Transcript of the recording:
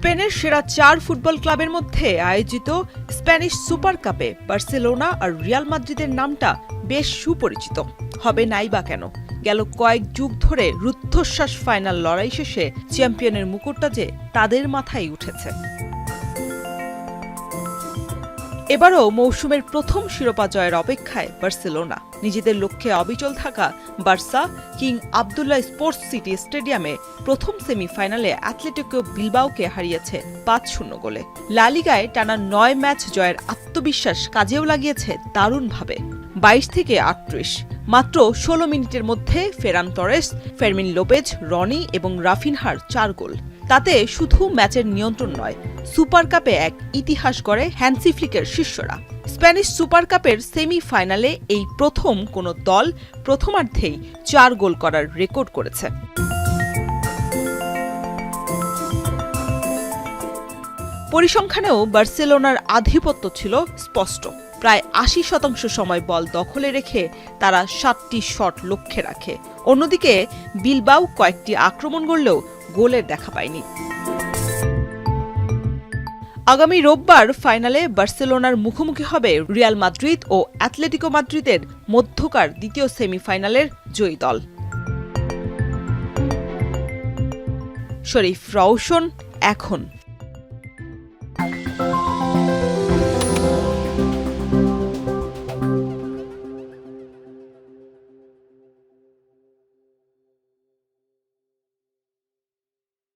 স্পেনের সেরা ৪ ফুটবল ক্লাবের মধ্যে আয়োজিত স্প্যানিশ সুপার কাপে বার্সেলোনা আর রিয়াল মাদ্রিদের নামটা বেশ সুপরিচিত হবে নাই বা কেন। গেল কয়েক যুগ ধরে রুদ্ধশ্বাস ফাইনাল লড়াই শেষে চ্যাম্পিয়নের মুকুটটা যে তাদের মাথায় উঠেছে। এবারও মৌসুমের প্রথম শিরোপা জয়ের অপেক্ষায় বার্সেলোনা। নিজেদের লক্ষ্যে অবিচল থাকা Barca King Abdullah sports city স্টেডিয়ামে প্রথম সেমিফাইনালে অ্যাথলেটিকো বিলবাওকে হারিয়েছে ৫-০ গোলে। লা লিগায় টানা ৯ ম্যাচ জয়ের আত্মবিশ্বাস কাজেও লাগিয়েছে দারুণভাবে। ২২ থেকে ৩৮ মাত্র ১৬ মিনিটের মধ্যে ফেরান তরেস, ফেরমিন লোপেজ, রনি এবং রাফিনহার ৪ গোল। তাতে শুধু ম্যাচের নিয়ন্ত্রণ নয়, সুপার কাপে এক ইতিহাস গড়ে হ্যান্সি ফ্লিকের শিষ্যরা। স্প্যানিশ সুপার কাপের সেমিফাইনালে এই প্রথম কোনো দল প্রথমার্ধেই ৪ গোল করার রেকর্ড করেছে। পরিসংখ্যানেও বার্সেলোনার আধিপত্য ছিল স্পষ্ট। প্রায় ৮০% সময় বল দখলে রেখে তারা ৭টি শট লক্ষ্যে রাখে। অন্যদিকে বিলবাও কয়েকটি আক্রমণ গড়লেও গোলের দেখা পায়নি। আগামী রোববার ফাইনালে বার্সেলোনার মুখোমুখি হবে রিয়াল মাদ্রিদ ও অ্যাথলেটিকো মাদ্রিদের মধ্যকার দ্বিতীয় সেমিফাইনালের জয়ী দল। শরীফ রওশন, এখন।